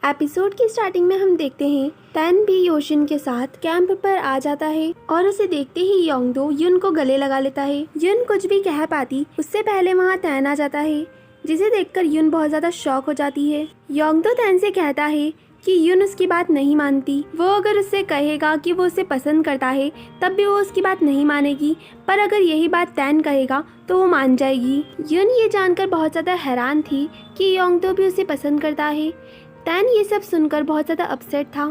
Episode की starting में हम देखते हैं तैन भी योशिन के साथ कैंप पर आ जाता है और उसे देखते ही योंगदो युन को गले लगा लेता है। युन कुछ भी कह पाती उससे पहले वहाँ तैन आ जाता है, जिसे देखकर युन बहुत ज्यादा शॉक हो जाती है। योंगदो तैन से कहता है कि युन उसकी बात नहीं मानती। वो अगर उससे कहेगा कि वो उसे पसंद करता है तब भी वो उसकी बात नहीं मानेगी, पर अगर यही बात तैन कहेगा तो वो मान जाएगी। युन ये जानकर बहुत ज़्यादा हैरान थी कि योंगदो भी उसे पसंद करता है। तैन ये सब सुनकर बहुत ज़्यादा अपसेट था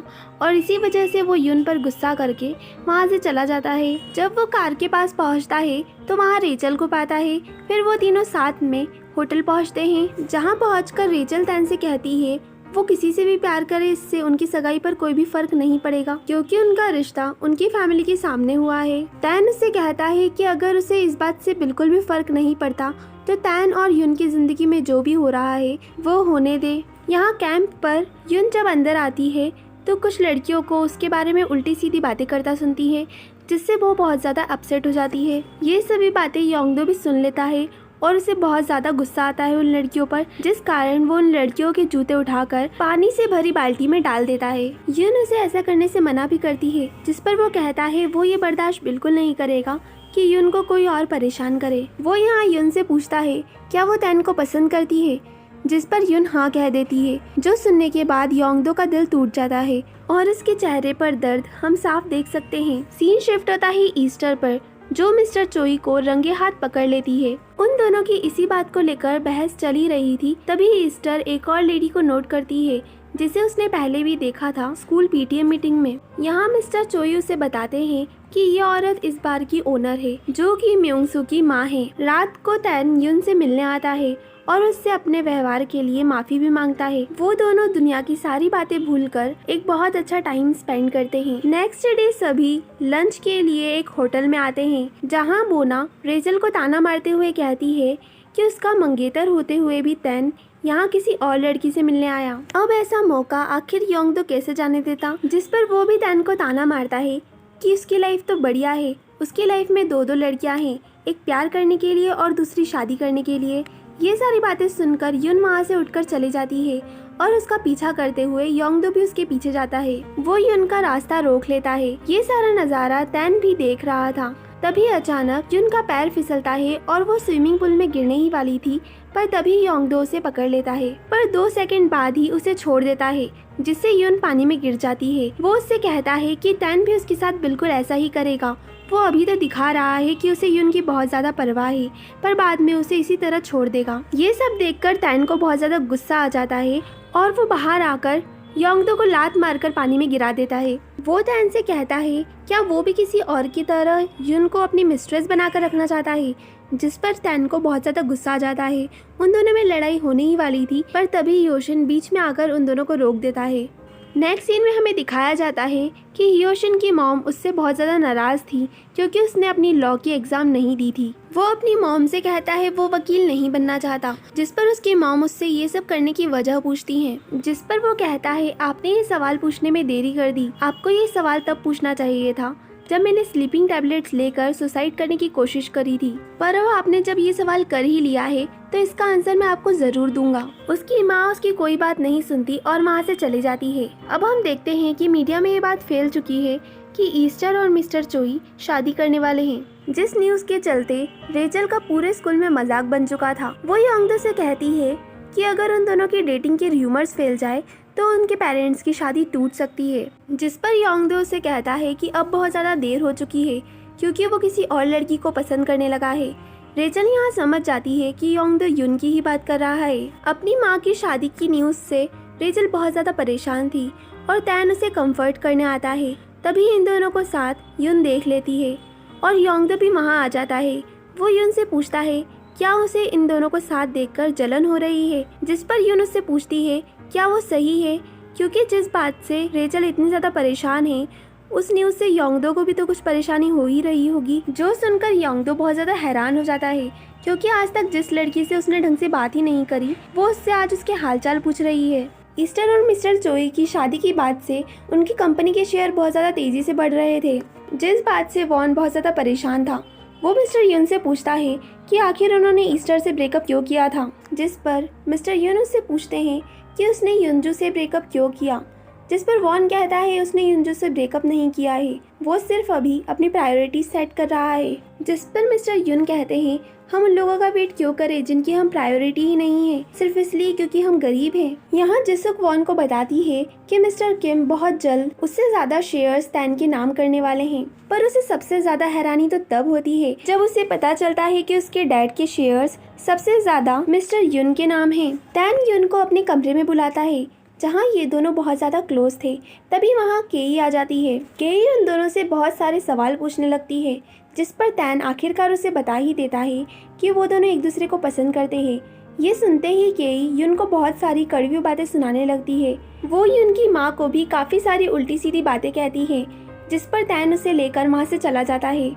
और इसी वजह से वो युन पर गुस्सा करके वहाँ से चला जाता है। जब वो कार के पास पहुँचता है तो वहाँ रेचल को पाता है। फिर वो तीनों साथ में होटल पहुँचते हैं, जहाँ पहुँचकर रेचल तैन से कहती है वो किसी से भी प्यार करे, इससे उनकी सगाई पर कोई भी फर्क नहीं पड़ेगा क्योंकि उनका रिश्ता उनकी फैमिली के सामने हुआ है। तैन उससे कहता है कि अगर उसे इस बात से बिल्कुल भी फर्क नहीं पड़ता तो तैन और युन की जिंदगी में जो भी हो रहा है वो होने दे। यहाँ कैंप पर युन जब अंदर आती है तो कुछ लड़कियों को उसके बारे में उल्टी सीधी बातें करता सुनती है, जिससे वो बहुत ज़्यादा अपसेट हो जाती है। ये सभी बातें योंगदो भी सुन लेता है और उसे बहुत ज़्यादा गुस्सा आता है उन लड़कियों पर, जिस कारण वो उन लड़कियों के जूते उठाकर पानी से भरी बाल्टी में डाल देता है। युन उसे ऐसा करने से मना भी करती है, जिस पर वो कहता है वो ये बर्दाश्त बिल्कुल नहीं करेगा कि युन को कोई और परेशान करे। वो यहाँ युन से पूछता है क्या वो तैन को पसंद करती है, जिस पर युन हाँ कह देती है, जो सुनने के बाद योंगदो का दिल टूट जाता है और उसके चेहरे पर दर्द हम साफ देख सकते हैं। सीन शिफ्ट होता है ईस्टर पर, जो मिस्टर चोई को रंगे हाथ पकड़ लेती है। उन दोनों की इसी बात को लेकर बहस चली रही थी, तभी ईस्टर एक और लेडी को नोट करती है जिसे उसने पहले भी देखा था स्कूल पीटीएम मीटिंग में। यहाँ मिस्टर चोई उसे बताते हैं कि ये औरत इस बार की ओनर है, जो कि म्योंगसू की माँ है। रात को तैन युन से मिलने आता है और उससे अपने व्यवहार के लिए माफी भी मांगता है। वो दोनों दुनिया की सारी बातें भूलकर एक बहुत अच्छा टाइम स्पेंड करते हैं। नेक्स्ट डे सभी लंच के लिए एक होटल में आते हैं, जहां बोना रेचल को ताना मारते हुए कहती है कि उसका मंगेतर होते हुए भी तैन यहाँ किसी और लड़की से मिलने आया। अब ऐसा मौका आखिर योंगदो कैसे जाने देता, जिस पर वो भी तैन को ताना मारता है कि उसकी लाइफ तो बढ़िया है, उसकी लाइफ में दो लड़कियां हैं, एक प्यार करने के लिए और दूसरी शादी करने के लिए। ये सारी बातें सुनकर युन वहाँ से उठकर चली जाती है और उसका पीछा करते हुए योंगदो भी उसके पीछे जाता है। वो युन का रास्ता रोक लेता है। ये सारा नजारा तैन भी देख रहा था। तभी अचानक युन का पैर फिसलता है और वो स्विमिंग पूल में गिरने ही वाली थी, पर तभी योंगदो उसे पकड़ लेता है, पर 2 सेकंड बाद ही उसे छोड़ देता है, जिससे युन पानी में गिर जाती है। वो उससे कहता है कि तैन भी उसके साथ बिल्कुल ऐसा ही करेगा। वो अभी तो दिखा रहा है कि उसे युन की बहुत ज्यादा परवाह है, पर बाद में उसे इसी तरह छोड़ देगा। ये सब देखकर तैन को बहुत ज्यादा गुस्सा आ जाता है और वो बाहर आकर योंगदो को लात मारकर पानी में गिरा देता है। वो तैन से कहता है क्या वो भी किसी और की तरह युन को अपनी मिस्ट्रेस बनाकर रखना चाहता है, जिस पर तैन को बहुत ज्यादा गुस्सा आ जाता है। उन दोनों में लड़ाई होने ही वाली थी, पर तभी योशिन बीच में आकर उन दोनों को रोक देता है। नेक्स्ट सीन में हमें दिखाया जाता है कि हियोशिन की मॉम उससे बहुत ज़्यादा नाराज़ थी क्योंकि उसने अपनी लॉ की एग्ज़ाम नहीं दी थी। वो अपनी मॉम से कहता है वो वकील नहीं बनना चाहता, जिस पर उसकी मॉम उससे ये सब करने की वजह पूछती है, जिस पर वो कहता है आपने ये सवाल पूछने में देरी कर दी, आपको ये सवाल तब पूछना चाहिए था जब मैंने स्लीपिंग टैबलेट्स लेकर सुसाइड करने की कोशिश करी थी, पर अब आपने जब ये सवाल कर ही लिया है तो इसका आंसर मैं आपको जरूर दूंगा। उसकी माँ उसकी कोई बात नहीं सुनती और वहाँ से चली जाती है। अब हम देखते हैं कि मीडिया में ये बात फैल चुकी है कि ईस्टर और मिस्टर चोई शादी करने वाले हैं, जिस न्यूज के चलते रेचल का पूरे स्कूल में मजाक बन चुका था। वो योंगदो से कहती है कि अगर उन दोनों की डेटिंग के र्यूमर्स फैल जाए तो उनके पेरेंट्स की शादी टूट सकती है, जिस पर योंगदो से कहता है कि अब बहुत ज़्यादा देर हो चुकी है क्योंकि वो किसी और लड़की को पसंद करने लगा है। रेचल यहाँ समझ जाती है कि योंगदो युन की ही बात कर रहा है। अपनी माँ की शादी की न्यूज़ से रेचल बहुत ज़्यादा परेशान थी और तैन उसे कंफर्ट करने आता है। तभी इन दोनों को साथ युन देख लेती है और योंगदो भी वहाँ आ जाता है। वो युन से पूछता है क्या उसे इन दोनों को साथ देखकर जलन हो रही है, जिस पर युन उससे पूछती है क्या वो सही है, क्योंकि जिस बात से रेचल इतनी ज़्यादा परेशान है उस न्यूज़ से योंगदो को भी तो कुछ परेशानी हो ही रही होगी। जो सुनकर योंगदो बहुत ज़्यादा हैरान हो जाता है क्योंकि आज तक जिस लड़की से उसने ढंग से बात ही नहीं करी वो उससे आज उसके हालचाल पूछ रही है। ईस्टर और मिस्टर चोई की शादी की बात से उनकी कंपनी के शेयर बहुत ज़्यादा तेज़ी से बढ़ रहे थे, जिस बात से वॉन बहुत ज़्यादा परेशान था। वो मिस्टर युन से पूछता है कि आखिर उन्होंने ईस्टर से ब्रेकअप क्यों किया था, जिस पर मिस्टर युन उससे पूछते हैं कि उसने युनजू से ब्रेकअप क्यों किया, जिस पर वॉन कहता है उसने युनजू से ब्रेकअप नहीं किया है, वो सिर्फ अभी अपनी प्रायोरिटी सेट कर रहा है। जिस पर मिस्टर युन कहते हैं हम उन लोगों का वेट क्यों करें जिनकी हम प्रायोरिटी ही नहीं है, सिर्फ इसलिए क्योंकि हम गरीब हैं। यहाँ जिसुक वॉन को बताती है कि मिस्टर किम बहुत जल्द उससे ज्यादा शेयर्स तैन के नाम करने वाले हैं, पर उसे सबसे ज्यादा हैरानी तो तब होती है जब उसे पता चलता है कि उसके डैड के शेयर्स सबसे ज्यादा मिस्टर युन के नाम हैं। तैन युन को अपने कमरे में बुलाता है जहाँ ये दोनों बहुत ज़्यादा क्लोज थे। तभी वहाँ केई आ जाती है। केई उन दोनों से बहुत सारे सवाल पूछने लगती है, जिस पर तैन आखिरकार उसे बता ही देता है कि वो दोनों एक दूसरे को पसंद करते हैं। ये सुनते ही केई युन को बहुत सारी कड़वी बातें सुनाने लगती है। वो युन की माँ को भी काफ़ी सारी उल्टी सीधी बातें कहती है, जिस पर तैन उसे लेकर वहाँ से चला जाता है।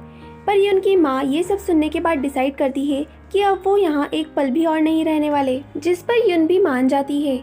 पर युन की माँ ये सब सुनने के बाद डिसाइड करती है कि अब वो यहाँ एक पल भी और नहीं रहने वाले, जिस पर युन भी मान जाती है।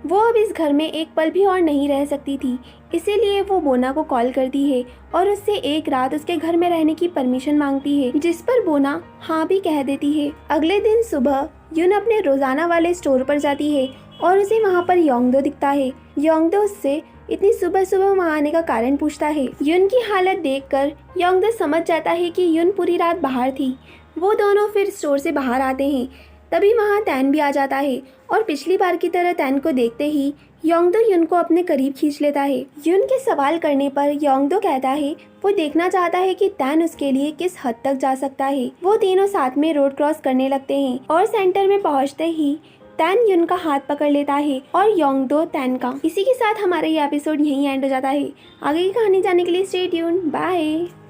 वो अब इस घर में एक पल भी और नहीं रह सकती थी, इसीलिए वो बोना को कॉल करती है और उससे एक रात उसके घर में रहने की परमिशन मांगती है, जिस पर बोना हाँ भी कह देती है। अगले दिन सुबह युन अपने रोजाना वाले स्टोर पर जाती है और उसे वहाँ पर योंगदो दिखता है। योंगदो उससे इतनी सुबह सुबह वहाँ आने का कारण पूछता है। युन की हालत देखकर योंगदो समझ जाता है कि युन पूरी रात बाहर थी। वो दोनों फिर स्टोर से बाहर आते हैं। तभी वहाँ तैन भी आ जाता है और पिछली बार की तरह तैन को देखते ही योंगदो युन को अपने करीब खींच लेता है। युन के सवाल करने पर योंगदो कहता है वो देखना चाहता है कि तैन उसके लिए किस हद तक जा सकता है। वो तीनों साथ में रोड क्रॉस करने लगते हैं और सेंटर में पहुँचते ही तैन युन का हाथ पकड़ लेता है और योंगदो तैन का। इसी के साथ हमारा ये एपिसोड यहीं एंड हो जाता है। आगे की कहानी जानने के लिए स्टे ट्यून्ड। बाय।